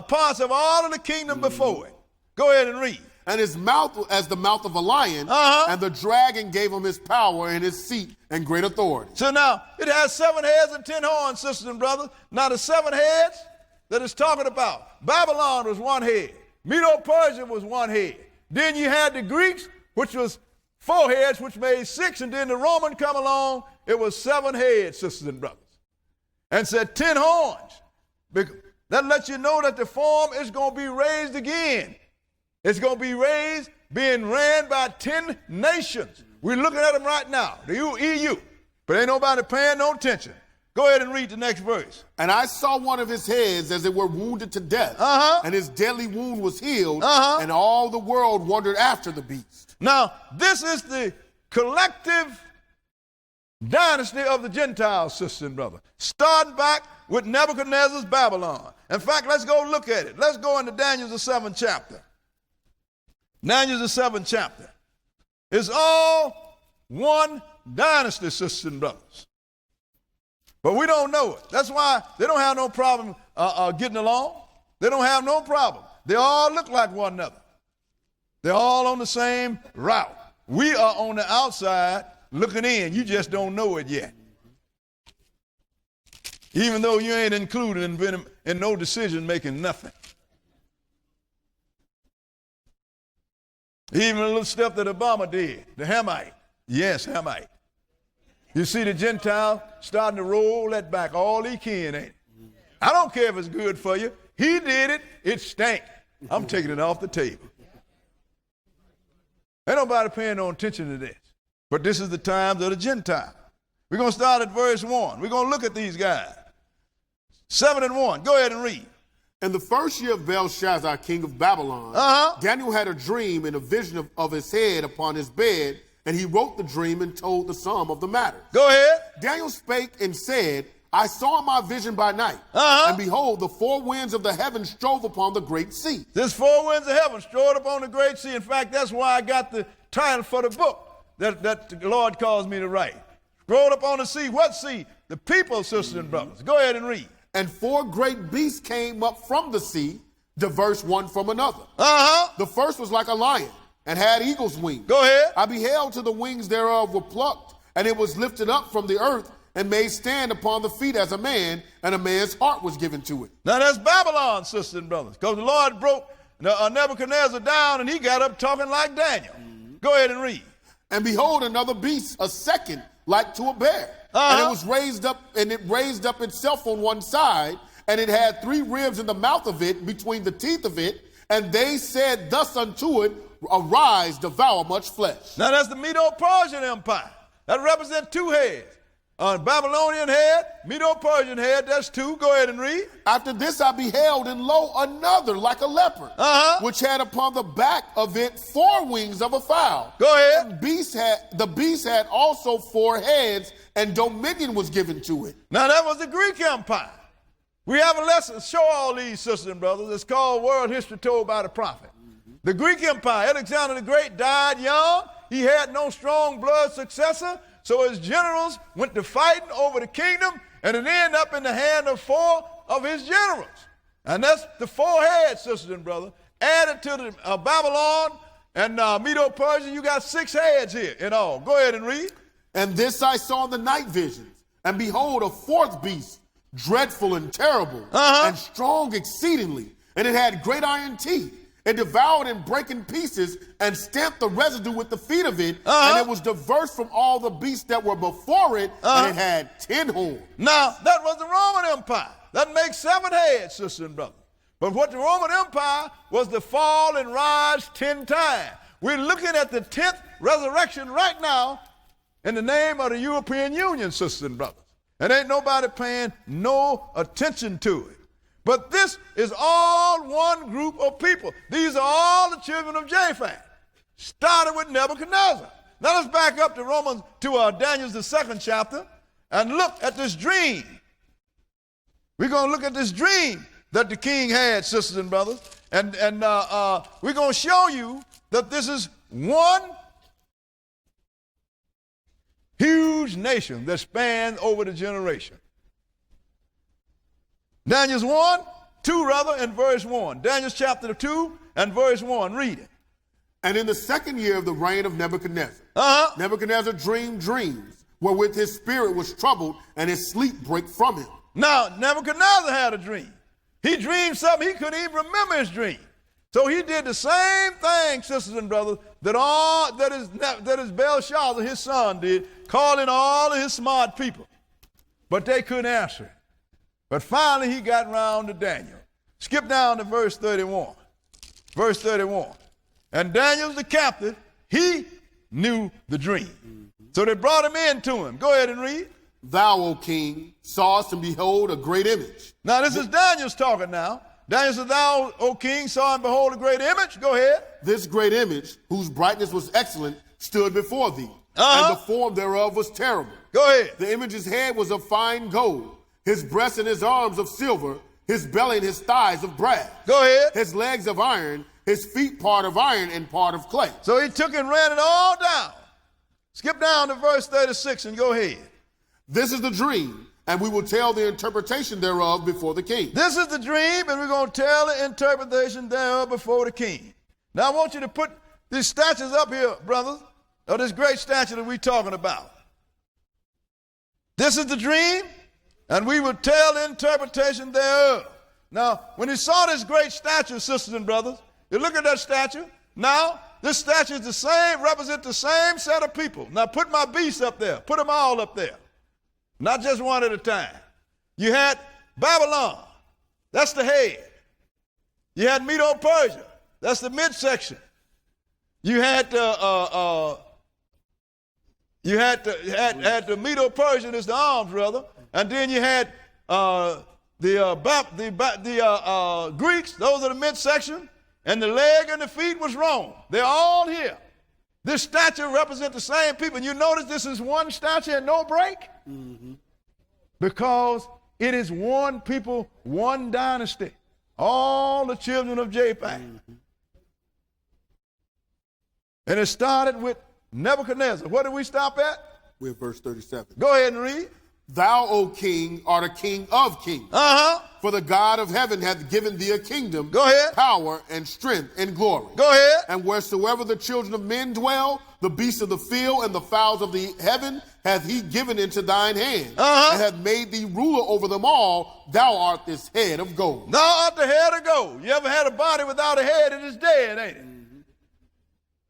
parts of all of the kingdom before it. Go ahead and read. And his mouth as the mouth of a lion, and the dragon gave him his power and his seat and great authority. So now, it has 7 heads and 10 horns, sisters and brothers. Now the 7 heads that it's talking about, Babylon was 1 head. Medo-Persia was 1 head. Then you had the Greeks, which was 4 heads, which made 6. And then the Roman come along, it was 7 heads, sisters and brothers. And said 10 horns. That lets you know that the form is going to be raised again. It's going to be raised, being ran by 10 nations. We're looking at them right now, the EU. But ain't nobody paying no attention. Go ahead and read the next verse. And I saw one of his heads as it were wounded to death, and his deadly wound was healed, and all the world wondered after the beast. Now, this is the collective dynasty of the Gentiles, sisters and brothers, starting back with Nebuchadnezzar's Babylon. In fact, let's go look at it. Let's go into Daniel, the 7th chapter. Daniel, the 7th chapter. It's all one dynasty, sisters and brothers. But we don't know it. That's why they don't have no problem getting along. They don't have no problem. They all look like one another. They're all on the same route. We are on the outside looking in. You just don't know it yet. Even though you ain't included in no decision making, nothing. Even a little step that Obama did, the Hamite. Yes, Hamite. You see the Gentile starting to roll that back all he can, ain't it? I don't care if it's good for you. He did it. It stank. I'm taking it off the table. Ain't nobody paying no attention to this. But this is the times of the Gentile. We're going to start at verse 1. We're going to look at these guys. 7 and 1. Go ahead and read. In the first year of Belshazzar, king of Babylon, Daniel had a dream and a vision of his head upon his bed, and he wrote the dream and told the sum of the matter. Go ahead. Daniel spake and said, I saw in my vision by night, and behold, the 4 winds of the heavens strove upon the great sea. This 4 winds of heaven strode upon the great sea. In fact, that's why I got the title for the book that the Lord calls me to write. Strode upon the sea. What sea? The people, sisters and brothers. Go ahead and read. And 4 great beasts came up from the sea, diverse one from another. The first was like a lion, and had eagle's wings. Go ahead. I beheld till the wings thereof were plucked, and it was lifted up from the earth, and made stand upon the feet as a man, and a man's heart was given to it. Now that's Babylon, sisters and brothers, because the Lord broke Nebuchadnezzar down, and he got up talking like Daniel. Go ahead and read. And behold, another beast, a second, like to a bear. And it was raised up, and it raised up itself on one side, and it had 3 ribs in the mouth of it, between the teeth of it. And they said thus unto it, arise, devour much flesh. Now that's the Medo-Persian Empire. That represents 2 heads. Babylonian head, Medo-Persian head, that's 2. Go ahead and read. After this I beheld, and lo, another like a leopard, which had upon the back of it 4 wings of a fowl. Go ahead. The beast had also 4 heads, and dominion was given to it. Now that was the Greek Empire. We have a lesson to show all these sisters and brothers. It's called World History Told by the Prophet. The Greek Empire, Alexander the Great died young. He had no strong blood successor. So his generals went to fighting over the kingdom, and it ended up in the hand of 4 of his generals. And that's the 4 heads, sisters and brothers. Added to the Babylon and Medo-Persia, you got 6 heads here in all. Go ahead and read. And this I saw in the night visions, and behold, a 4th beast, dreadful and terrible, and strong exceedingly, and it had great iron teeth. It devoured and brake in pieces and stamped the residue with the feet of it, and it was diverse from all the beasts that were before it, and it had 10 horns. Now, that was the Roman Empire. That makes 7 heads, sisters and brothers. But what the Roman Empire was the fall and rise 10 times. We're looking at the 10th resurrection right now in the name of the European Union, sisters and brothers. And ain't nobody paying no attention to it. But this is all one group of people. These are all the children of Japhet. Started with Nebuchadnezzar. Now let's back up to Daniel's the 2nd chapter and look at this dream. We're going to look at this dream that the king had, sisters and brothers. And we're going to show you that this is one huge nation that spans over the generation. Daniel's 2 in verse 1. Daniel's chapter 2 and verse 1. Read it. And in the 2nd year of the reign of Nebuchadnezzar, Nebuchadnezzar dreamed dreams, wherewith his spirit was troubled, and his sleep brake from him. Now, Nebuchadnezzar had a dream. He dreamed something he couldn't even remember his dream. So he did the same thing, sisters and brothers, that is Belshazzar, his son, did, calling all of his smart people. But they couldn't answer it. But finally he got round to Daniel. Skip down to verse 31. Verse 31. And Daniel's the captive, he knew the dream. So they brought him in to him. Go ahead and read. Thou, O king, sawest and behold a great image. Now this is Daniel's talking now. Daniel said, thou, O king, saw and behold a great image. Go ahead. This great image, whose brightness was excellent, stood before thee. And the form thereof was terrible. Go ahead. The image's head was of fine gold, his breast and his arms of silver, his belly and his thighs of brass. Go ahead. His legs of iron, his feet part of iron and part of clay. So he took and ran it all down. Skip down to verse 36 and go ahead. This is the dream, and we will tell the interpretation thereof before the king. This is the dream, and we're going to tell the interpretation thereof before the king. Now I want you to put these statues up here, brothers, of this great statue that we're talking about. This is the dream, and we will tell the interpretation thereof. Now, when you saw this great statue, sisters and brothers, you look at that statue. Now, this statue is the same, represents the same set of people. Now, put my beasts up there. Put them all up there. Not just one at a time. You had Babylon. That's the head. You had Medo-Persia. That's the midsection. You had the Medo-Persian is the arms, brother, and then you had the Greeks. Those are the midsection, and the leg and the feet was Rome. They're all here. This statue represents the same people. And you notice this is one statue and no break? Mm-hmm. Because it is one people, one dynasty. All the children of Japhet. Mm-hmm. And it started with Nebuchadnezzar. What did we stop at? We're at verse 37. Go ahead and read. Thou, O king, art a king of kings. For the God of heaven hath given thee a kingdom, Go ahead. power, and strength, and glory. Go ahead. And wheresoever the children of men dwell, the beasts of the field and the fowls of the heaven hath he given into thine hand, and hath made thee ruler over them all. Thou art this head of gold. Thou art the head of gold. You ever had a body without a head? It is dead, ain't it?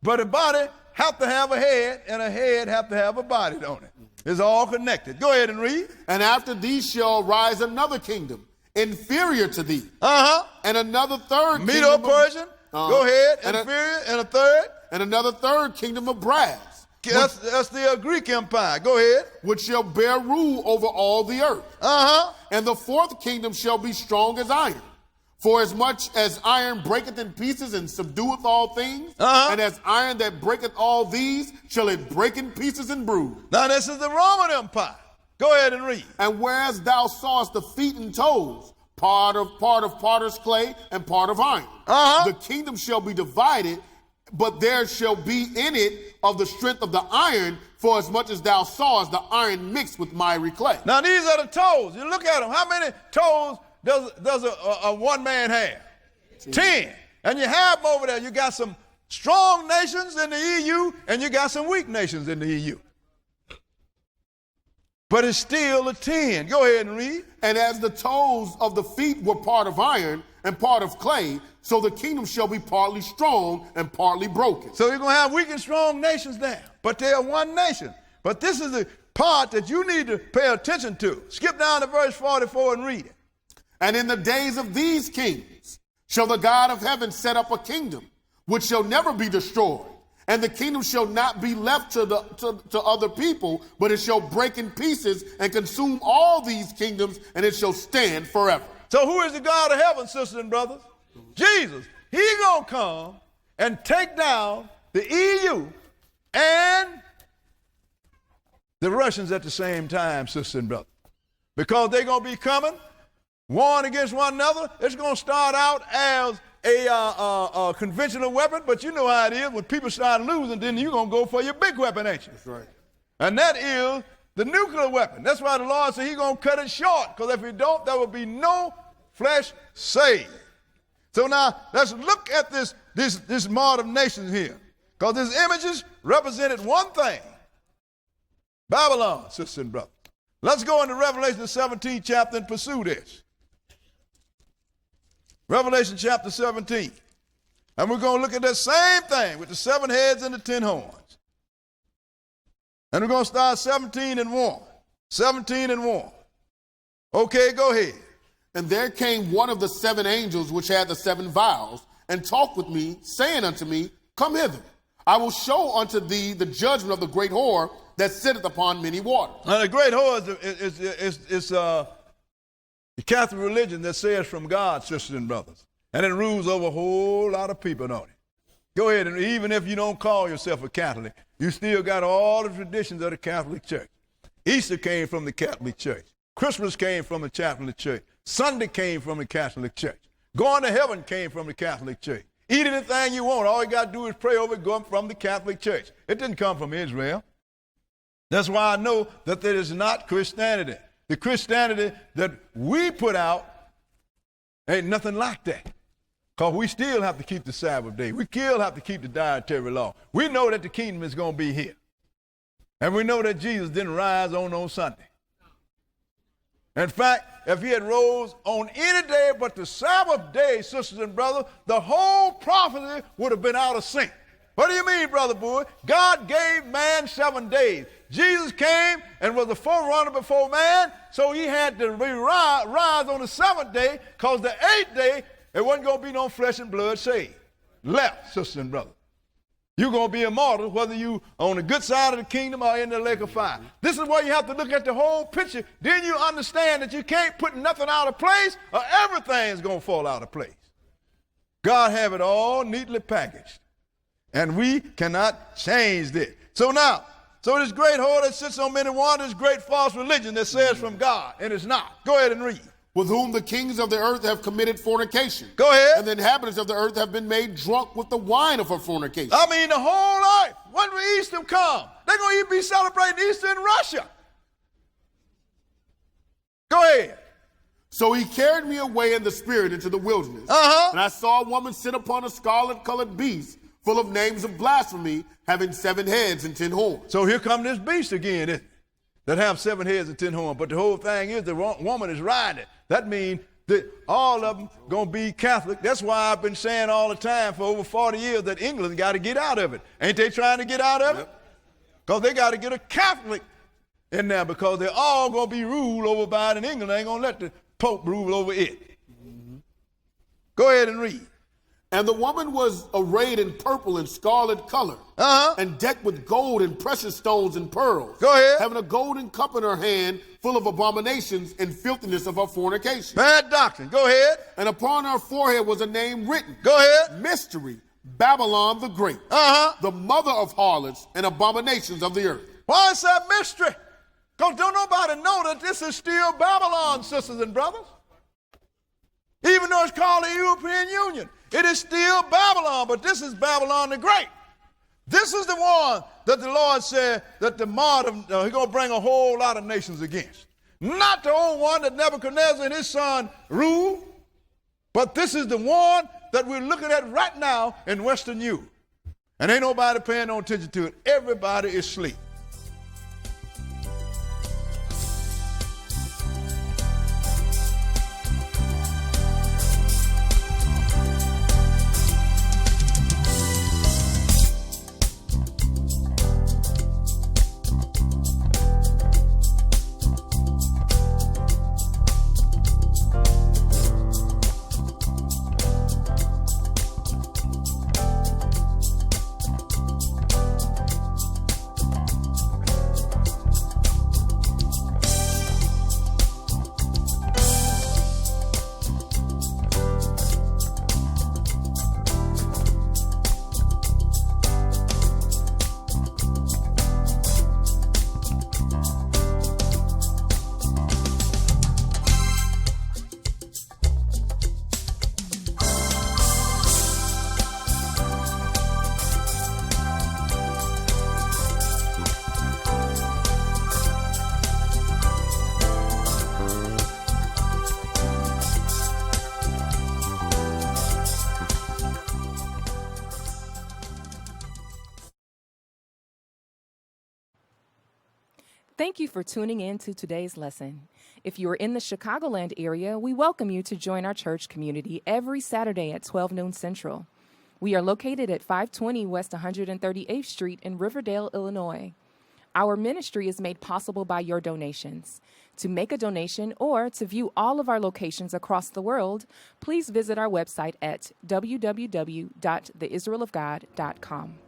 But a body have to have a head, and a head have to have a body, don't it? It's all connected. Go ahead and read. And after thee shall rise another kingdom, inferior to thee. And another third Medo kingdom. Persian. Go ahead. And Inferior. And a third. And another third kingdom of brass, That's the Greek Empire. Go ahead. which shall bear rule over all the earth. And the fourth kingdom shall be strong as iron. For as much as iron breaketh in pieces and subdueth all things, and as iron that breaketh all these, shall it break in pieces and bruise. Now this is the Roman Empire. Go ahead and read. And whereas thou sawest the feet and toes, part of potter's clay and part of iron, the kingdom shall be divided, but there shall be in it of the strength of the iron, for as much as thou sawest the iron mixed with miry clay. Now these are the toes. You look at them. How many toes does a one man have? 10. And you have them over there. You got some strong nations in the EU, and you got some weak nations in the EU. But it's still a 10. Go ahead and read. And as the toes of the feet were part of iron and part of clay, so the kingdom shall be partly strong and partly broken. So you're going to have weak and strong nations there, but they are one nation. But this is the part that you need to pay attention to. Skip down to verse 44 and read it. And in the days of these kings shall the God of heaven set up a kingdom which shall never be destroyed. And the kingdom shall not be left to other people, but it shall break in pieces and consume all these kingdoms, and it shall stand forever. So who is the God of heaven, sisters and brothers? Jesus. He's going to come and take down the EU and the Russians at the same time, sisters and brothers. Because they're going to be coming, warring against one another. It's going to start out as a conventional weapon, but you know how it is. When people start losing, then you're going to go for your big weapon, ain't you? That's right. And that is the nuclear weapon. That's why the Lord said he's going to cut it short, because if he don't, there will be no flesh saved. So now let's look at this modern nation here, because these images represented one thing: Babylon, sisters and brothers. Let's go into Revelation the 17th chapter and pursue this. Revelation chapter 17. And we're going to look at that same thing with the 7 heads and the 10 horns. And we're going to start 17 and 1. 17 and 1. Okay, go ahead. And there came one of the 7 angels which had the 7 vials, and talked with me, saying unto me, Come hither. I will show unto thee the judgment of the great whore that sitteth upon many waters. Now, the great whore is the Catholic religion that says from God, sisters and brothers. And it rules over a whole lot of people, don't it? Go ahead, and even if you don't call yourself a Catholic, you still got all the traditions of the Catholic Church. Easter came from the Catholic Church. Christmas came from the Catholic Church. Sunday came from the Catholic Church. Going to heaven came from the Catholic Church. Eat anything you want. All you got to do is pray over it going from the Catholic Church. It didn't come from Israel. That's why I know that that is not Christianity. The Christianity that we put out ain't nothing like that. Because we still have to keep the Sabbath day. We still have to keep the dietary law. We know that the kingdom is going to be here. And we know that Jesus didn't rise on no Sunday. In fact, if he had rose on any day but the Sabbath day, sisters and brothers, the whole prophecy would have been out of sync. What do you mean, Brother Boyd? God gave man 7 days. Jesus came and was the forerunner before man, so he had to rise on the 7th day, because the 8th day, there wasn't going to be no flesh and blood saved. Left, sisters and brothers. You're going to be immortal, whether you on the good side of the kingdom or in the lake of fire. This is why you have to look at the whole picture. Then you understand that you can't put nothing out of place, or everything's going to fall out of place. God have it all neatly packaged, and we cannot change it. So this great whore that sits on many waters, this great false religion that says from God, and it's not. Go ahead and read. With whom the kings of the earth have committed fornication. Go ahead. And the inhabitants of the earth have been made drunk with the wine of her fornication. I mean, the whole life. When will Easter come? They're going to be celebrating Easter in Russia. Go ahead. So he carried me away in the spirit into the wilderness. And I saw a woman sit upon a scarlet-colored beast full of names of blasphemy, having 7 heads and 10 horns. So here come this beast again, isn't it? That have 7 heads and 10 horns. But the whole thing is the woman is riding it. That means that all of them going to be Catholic. That's why I've been saying all the time for over 40 years that England got to get out of it. Ain't they trying to get out of it? Because they got to get a Catholic in there because they're all going to be ruled over by it, and England ain't going to let the Pope rule over it. Go ahead and read. And the woman was arrayed in purple and scarlet color, and decked with gold and precious stones and pearls. Go ahead. Having a golden cup in her hand, full of abominations and filthiness of her fornication. Bad doctrine. Go ahead. And upon her forehead was a name written. Go ahead. Mystery, Babylon the Great, the mother of harlots and abominations of the earth. Why is that mystery? Because don't nobody know that this is still Babylon, sisters and brothers. Even though it's called the European Union, it is still Babylon, but this is Babylon the Great. This is the one that the Lord said that the martyr, he's going to bring a whole lot of nations against. Not the old one that Nebuchadnezzar and his son ruled, but this is the one that we're looking at right now in Western Europe. And ain't nobody paying no attention to it. Everybody is asleep. Thank you for tuning in to today's lesson. If you are in the Chicagoland area, we welcome you to join our church community every Saturday at 12 noon Central. We are located at 520 West 138th Street in Riverdale, Illinois. Our ministry is made possible by your donations. To make a donation or to view all of our locations across the world, please visit our website at www.theisraelofgod.com.